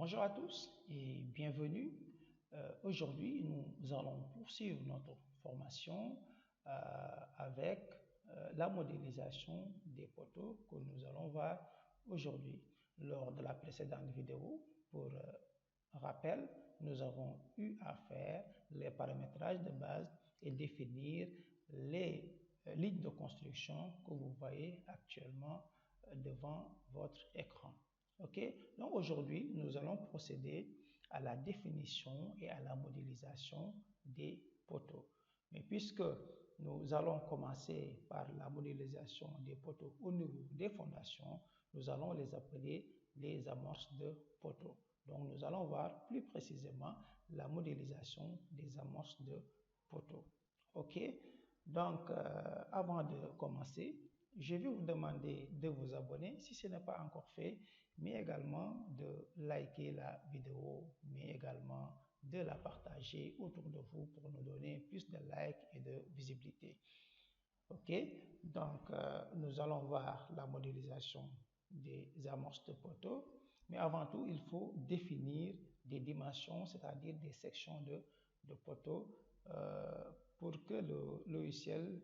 Bonjour à tous et bienvenue. Aujourd'hui, nous allons poursuivre notre formation avec la modélisation des poteaux que nous allons voir aujourd'hui. Lors de la précédente vidéo, pour rappel, nous avons eu à faire les paramétrages de base et définir les lignes de construction que vous voyez actuellement devant votre écran. Ok, donc aujourd'hui, nous allons procéder à la définition et à la modélisation des poteaux. Mais puisque nous allons commencer par la modélisation des poteaux au niveau des fondations, nous allons les appeler les amorces de poteaux. Donc nous allons voir plus précisément la modélisation des amorces de poteaux. Ok, donc avant de commencer, je vais vous demander de vous abonner si ce n'est pas encore fait, mais également de liker la vidéo, mais également de la partager autour de vous pour nous donner plus de likes et de visibilité. Ok, donc nous allons voir la modélisation des amorces de poteaux, mais avant tout, il faut définir des dimensions, c'est-à-dire des sections de poteaux pour que le logiciel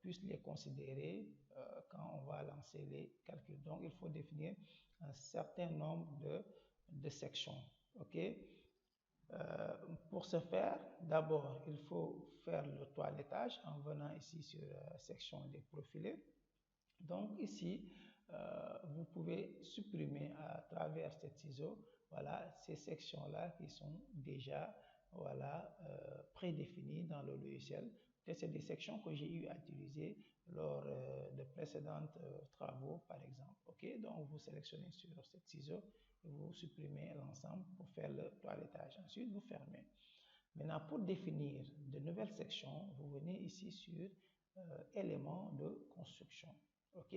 puisse les considérer quand on va lancer les calculs. Donc, il faut définir un certain nombre de sections. Ok, pour ce faire, d'abord, il faut faire le toilettage en venant ici sur section des profilés. Donc ici, vous pouvez supprimer à travers cet ciseau, voilà, ces sections-là qui sont déjà voilà, prédéfinies dans le logiciel. C'est des sections que j'ai eu à utiliser lors de précédents travaux, par exemple. Ok, donc vous sélectionnez sur cet ciseau et vous supprimez l'ensemble pour faire le toilettage. Ensuite, vous fermez. Maintenant, pour définir de nouvelles sections, vous venez ici sur éléments de construction. Ok,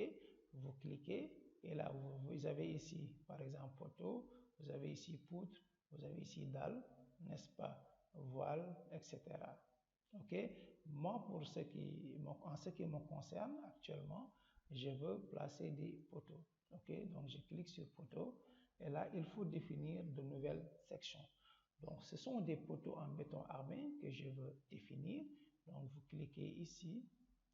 vous cliquez et là vous avez ici par exemple poteau, vous avez ici poutre, vous avez ici dalle, n'est-ce pas, voile, etc. Ok, moi en ce qui me concerne actuellement, je veux placer des poteaux. Ok, donc je clique sur poteau et là il faut définir de nouvelles sections. Donc ce sont des poteaux en béton armé que je veux définir. Donc vous cliquez ici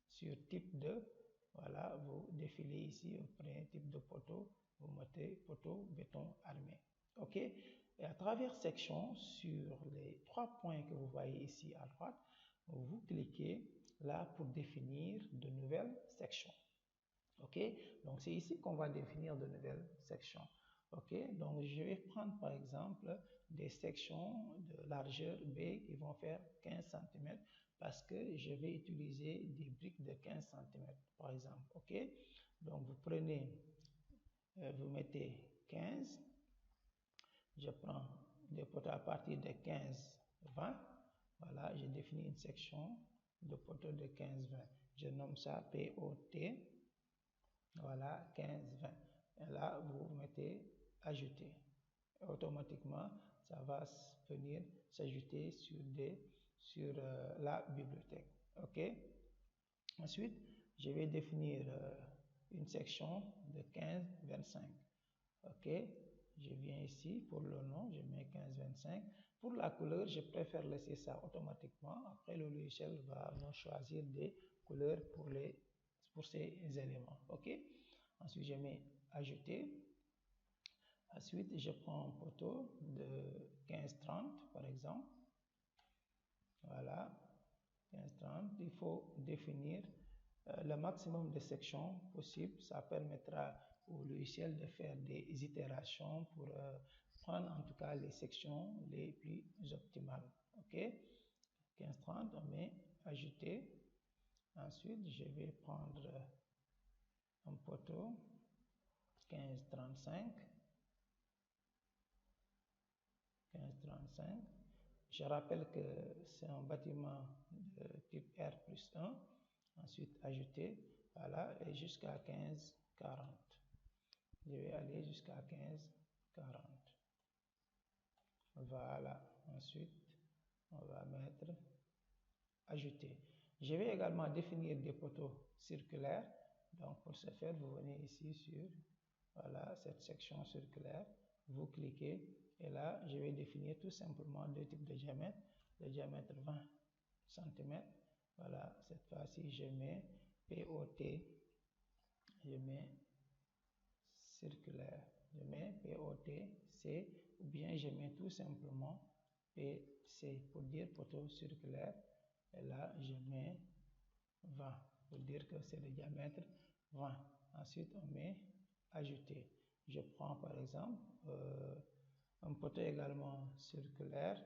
sur type de, voilà, vous défilez ici, vous prenez type de poteau, vous mettez poteau béton armé. Ok, et à travers section, sur les 3 points que vous voyez ici à droite, vous cliquez là pour définir de nouvelles sections. Ok, donc c'est ici qu'on va définir de nouvelles sections. Ok, donc je vais prendre par exemple des sections de largeur B qui vont faire 15 cm parce que je vais utiliser des briques de 15 cm par exemple. Ok, donc vous prenez, vous mettez 15, je prends des poteaux à partir de 15, 20. Voilà, j'ai défini une section de poteaux de 15, 20. Je nomme ça POT. Voilà, 15, 20. Et là, vous mettez ajouter. Et automatiquement, ça va venir s'ajouter sur la bibliothèque. OK. Ensuite, je vais définir une section de 15, 25. OK. Je viens ici pour le nom, je mets 15, 25. Pour la couleur, je préfère laisser ça automatiquement. Après, le logiciel va nous choisir des couleurs pour ces éléments. OK. Ensuite, je mets ajouter. Ensuite, je prends un poteau de 15-30 par exemple. Voilà, 15-30. Il faut définir le maximum de sections possible. Ça permettra au logiciel de faire des itérations pour prendre en tout cas les sections les plus optimales. OK, 15-30, on met ajouter. Ensuite, je vais prendre un poteau 15-35. 15-35. Je rappelle que c'est un bâtiment de type R+1. Ensuite, ajouter. Voilà, et jusqu'à 15-40. Je vais aller jusqu'à 15-40. Voilà. Ensuite, on va mettre ajouter. Je vais également définir des poteaux circulaires. Donc, pour ce faire, vous venez ici sur voilà, cette section circulaire. vous cliquez et là, je vais définir tout simplement deux types de diamètre. Le diamètre 20 cm. Voilà, cette fois-ci, je mets POT, je mets circulaire, je mets POTC ou bien je mets tout simplement PC pour dire poteau circulaire et là je mets 20 pour dire que c'est le diamètre 20. Ensuite on met ajouter. Je prends par exemple un poteau également circulaire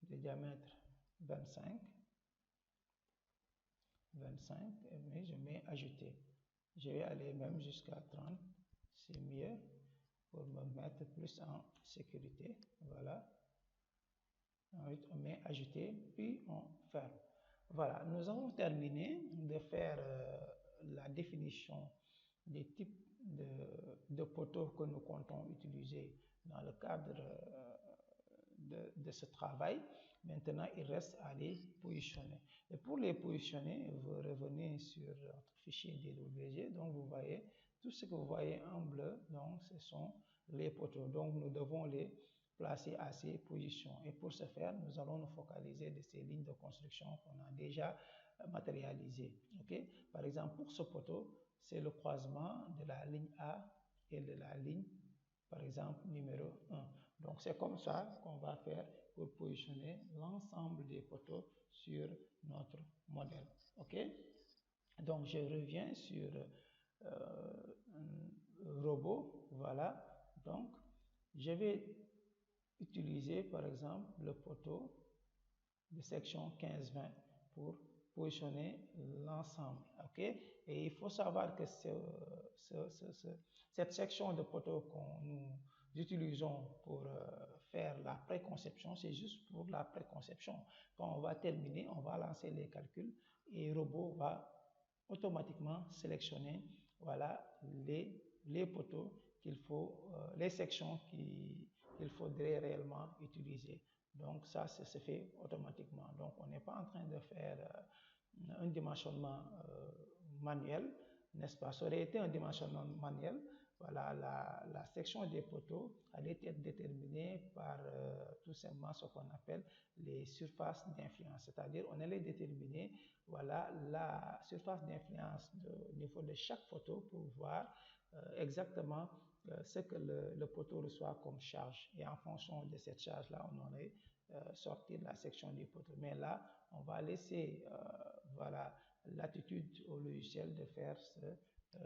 de diamètre 25 mais je mets ajouter. Je vais aller même jusqu'à 30, c'est mieux pour me mettre plus en sécurité. Voilà. Ensuite, on met ajouter, puis on ferme. Voilà, nous avons terminé de faire la définition des types de poteaux que nous comptons utiliser dans le cadre de ce travail. Maintenant, il reste à les positionner. Et pour les positionner, vous revenez sur votre fichier DWG. Donc, vous voyez, tout ce que vous voyez en bleu, donc, ce sont les poteaux. Donc, nous devons les placer à ces positions. Et pour ce faire, nous allons nous focaliser de ces lignes de construction qu'on a déjà matérialisées. Okay? Par exemple, pour ce poteau, c'est le croisement de la ligne A et de la ligne, par exemple, numéro 1. Donc, c'est comme ça qu'on va faire pour positionner l'ensemble des poteaux sur notre modèle. OK? Donc, je reviens sur un robot. Voilà. Donc, je vais utiliser, par exemple, le poteau de section 15-20 pour positionner l'ensemble. OK? Et il faut savoir que cette section de poteau que nous utilisons pour faire la préconception, c'est juste pour la préconception. Quand on va terminer, on va lancer les calculs et le robot va automatiquement sélectionner voilà, les poteaux qu'il faut, les sections qu'il faudrait réellement utiliser. Donc ça se fait automatiquement. Donc on n'est pas en train de faire un dimensionnement manuel, n'est-ce pas? Ça aurait été un dimensionnement manuel. Voilà, la section des poteaux allait être déterminée par tout simplement ce qu'on appelle les surfaces d'influence. C'est-à-dire on allait déterminer voilà, la surface d'influence au niveau de chaque poteau pour voir exactement ce que le poteau reçoit comme charge. Et en fonction de cette charge-là, on aurait sorti la section du poteau. Mais là, on va laisser voilà, l'attitude au logiciel de faire ce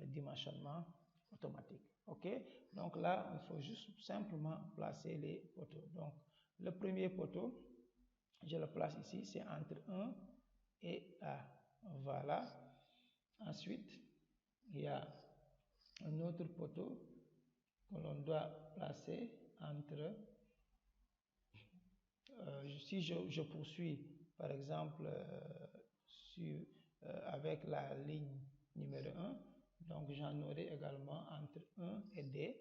dimensionnement automatique. OK? Donc là, il faut juste simplement placer les poteaux. Donc, le premier poteau, je le place ici, c'est entre 1 et A. Voilà. Ensuite, il y a un autre poteau que l'on doit placer entre, si je poursuis par exemple avec la ligne numéro 1, donc j'en aurai également entre 1 et D.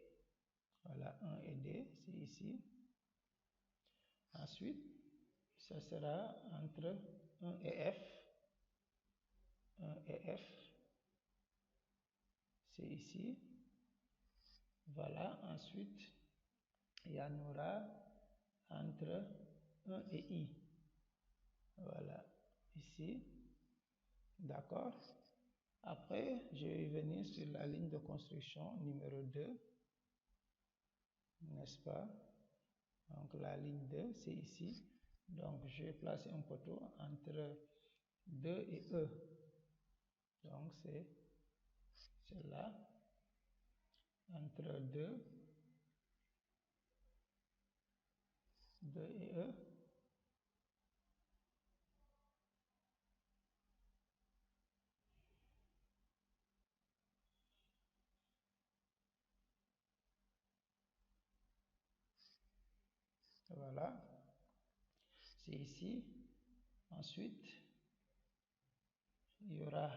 Voilà, 1 et D, c'est ici. Ensuite, ça sera entre 1 et F. 1 et F, c'est ici. Voilà, ensuite, il y en aura entre 1 et I. Voilà, ici. D'accord. Après, je vais venir sur la ligne de construction numéro 2. N'est-ce pas? Donc, la ligne 2, c'est ici. Donc, je vais placer un poteau entre 2 et E. Donc, c'est là. Entre 2 et E. Voilà. C'est ici. Ensuite, il y aura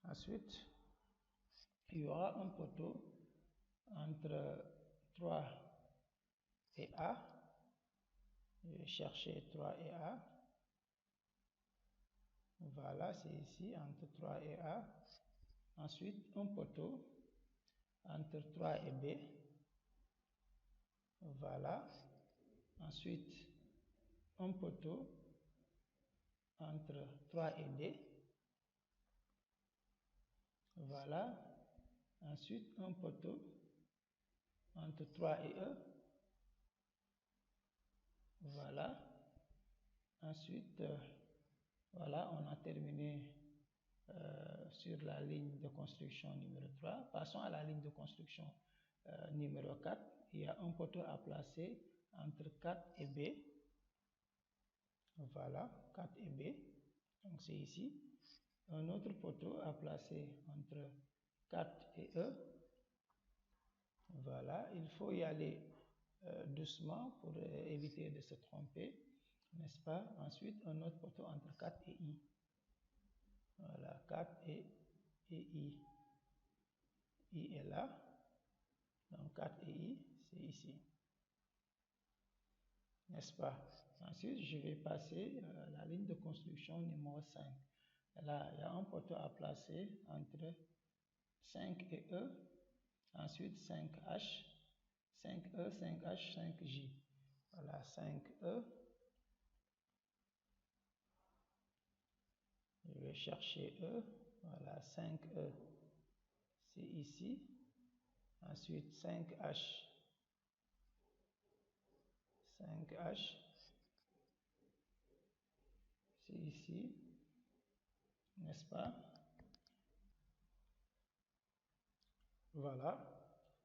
ensuite, il y aura un poteau entre 3 et A. Je vais chercher 3 et A. Voilà, c'est ici, entre 3 et A. Ensuite, un poteau entre 3 et B. Voilà. Ensuite, un poteau entre 3 et D. Voilà. Ensuite, un poteau entre 3 et E. Voilà. Ensuite, voilà, on a terminé sur la ligne de construction numéro 3. Passons à la ligne de construction numéro 4. Il y a un poteau à placer entre 4 et B. Voilà, 4 et B. Donc c'est ici. Un autre poteau à placer entre 4 et E. Voilà, il faut y aller doucement pour éviter de se tromper, n'est-ce pas? Ensuite, un autre poteau entre 4 et I. Voilà, 4 et I. I est là. Donc 4 et I, c'est ici. N'est-ce pas? Ensuite, je vais passer la ligne de construction numéro 5. Là, il y a un poteau à placer entre 5 et E. Ensuite, 5H, 5E, 5H, 5J. Voilà, 5E. Je vais chercher E. Voilà, 5E, c'est ici. Ensuite, 5H. 5H, c'est ici. N'est-ce pas? Voilà.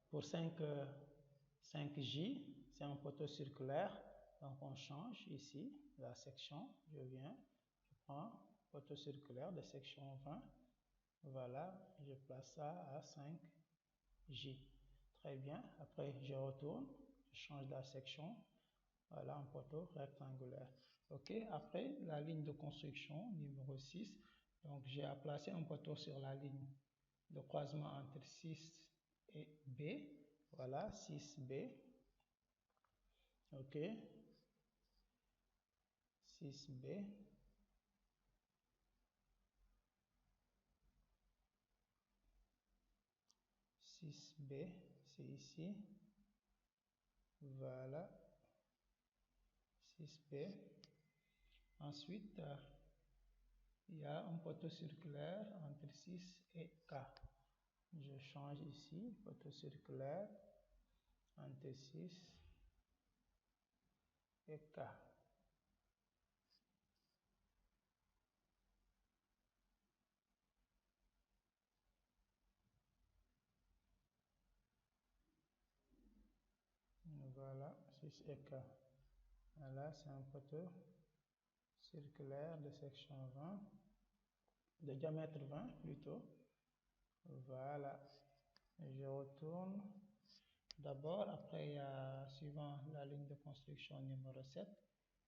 Pour 5J, c'est un poteau circulaire. Donc, on change ici la section. Je viens, je prends poteau circulaire de section 20. Voilà, je place ça à 5J. Très bien. Après, je retourne, je change la section. Voilà, un poteau rectangulaire. OK. Après, la ligne de construction numéro 6. Donc, j'ai à placer un poteau sur la ligne de croisement entre 6 et B. Voilà, 6B. OK. 6B. C'est ici. Voilà. 6B. Ensuite, il y a un poteau circulaire entre 6 et K. Je change ici, poteau circulaire entre 6 et K. Voilà, 6 et K. Voilà, c'est un poteau circulaire de section 20, de diamètre 20 plutôt. Voilà, je retourne. D'abord, après, il y a, suivant la ligne de construction numéro 7,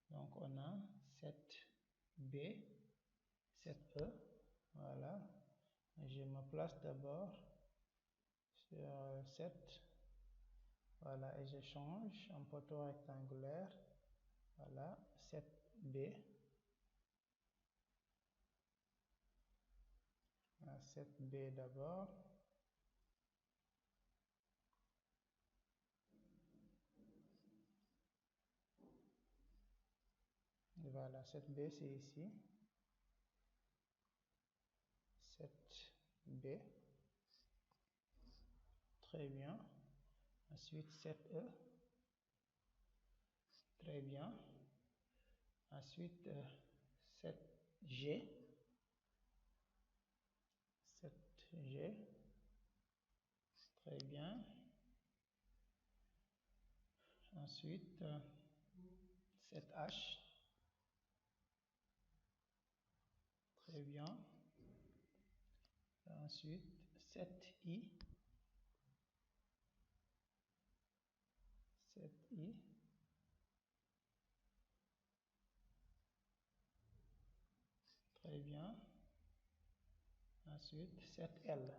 donc on a 7B, 7E, voilà. Je me place d'abord sur 7, voilà, et je change un poteau rectangulaire, voilà, 7B, 7B d'abord. Voilà, 7B c'est ici. 7B. Très bien. Ensuite 7E. Très bien. Ensuite 7G. 7G. Très bien. Ensuite 7H. Très bien. Ensuite 7I. 7I. Très bien. Ensuite 7L.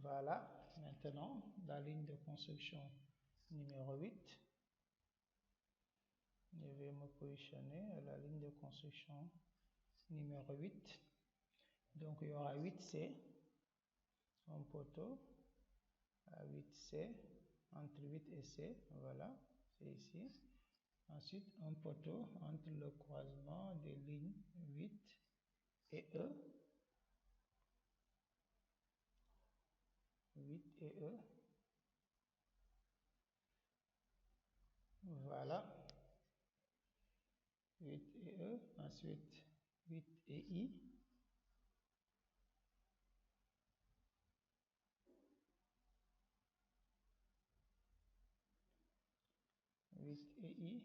Voilà, maintenant la ligne de construction numéro 8. Je vais me positionner à la ligne de construction numéro 8. Donc il y aura 8C, un poteau à 8C, entre 8 et C, voilà, c'est ici. Ensuite, un poteau entre le croisement des lignes 8 et E. 8 et E. Voilà. 8 et E. Ensuite, 8 et I. 8 et I.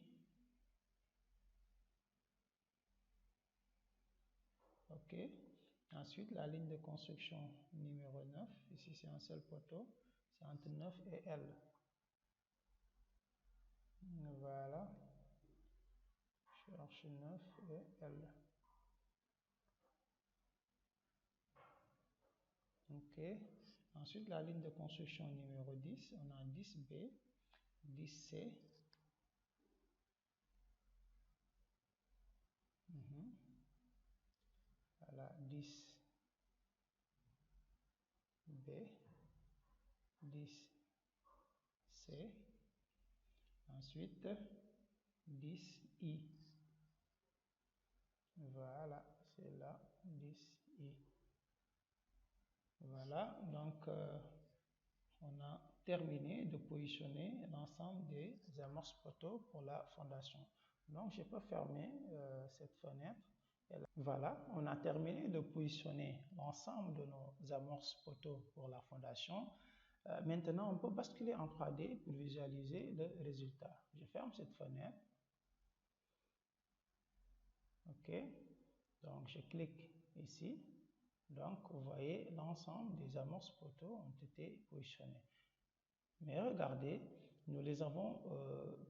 OK. Ensuite, la ligne de construction numéro 9. Ici, c'est un seul poteau. C'est entre 9 et L. Voilà. Cherche 9 et L. OK. Ensuite, la ligne de construction numéro 10. On a 10B, 10C. Voilà, 10B, 10C. Ensuite, 10I. Voilà, c'est là, 10I. Voilà, donc on a terminé de positionner l'ensemble des amorces poteaux pour la fondation. Donc je peux fermer cette fenêtre. Voilà, on a terminé de positionner l'ensemble de nos amorces poteaux pour la fondation. Maintenant, on peut basculer en 3D pour visualiser le résultat. Je ferme cette fenêtre. OK. Donc, je clique ici. Donc, vous voyez, l'ensemble des amorces poteaux ont été positionnés. Mais regardez, nous les avons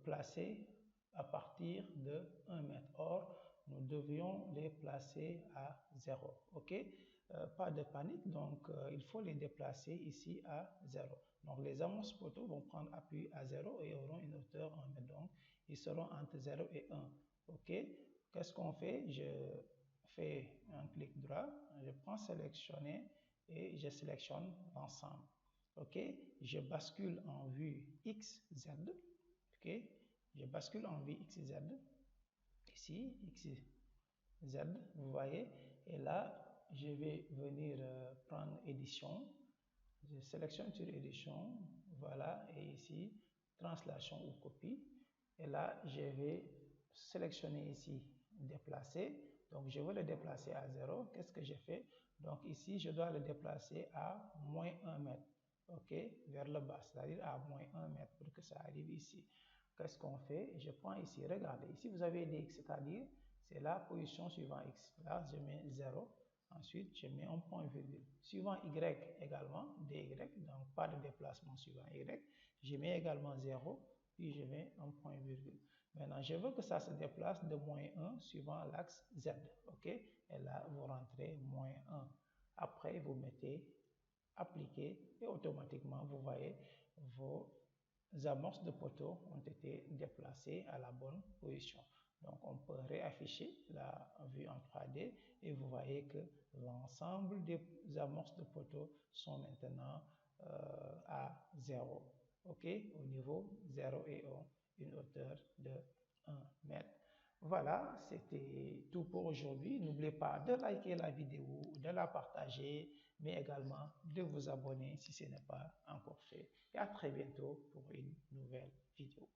placés à partir de 1 mètre. Or, nous devions les placer à 0. OK? Pas de panique, donc il faut les déplacer ici à 0. Donc, les amorces poteaux vont prendre appui à 0 et auront une hauteur 1 mètre. Donc, ils seront entre 0 et 1. OK? Qu'est-ce qu'on fait? Je fais un clic droit, je prends sélectionner et je sélectionne l'ensemble. OK? Je bascule en vue XZ. OK? Je bascule en vue XZ. Ici, XZ, vous voyez. Et là, je vais venir prendre édition. Je sélectionne sur édition. Voilà. Et ici, translation ou copie. Et là, je vais sélectionner ici déplacer. Donc, je veux le déplacer à 0. Qu'est-ce que j'ai fait? Donc, ici, je dois le déplacer à moins 1 mètre. OK? Vers le bas, c'est-à-dire à moins 1 mètre pour que ça arrive ici. Qu'est-ce qu'on fait? Je prends ici, regardez, ici vous avez dx, c'est-à-dire c'est la position suivant x. Là, je mets 0. Ensuite, je mets un point virgule. Suivant y également, dy, donc pas de déplacement suivant y. Je mets également 0, puis je mets un point virgule. Maintenant, je veux que ça se déplace de moins 1 suivant l'axe z. OK? Et là, vous rentrez moins 1. Après, vous mettez appliquer et automatiquement, vous voyez, vos amorces de poteau ont été déplacées à la bonne position. Donc, on peut réafficher la vue en 3D et vous voyez que l'ensemble des amorces de poteau sont maintenant à 0. OK? Au niveau 0 et 1, une hauteur de 1 mètre. Voilà, c'était tout pour aujourd'hui. N'oubliez pas de liker la vidéo, de la partager, mais également de vous abonner si ce n'est pas encore fait. Et à très bientôt pour une nouvelle vidéo.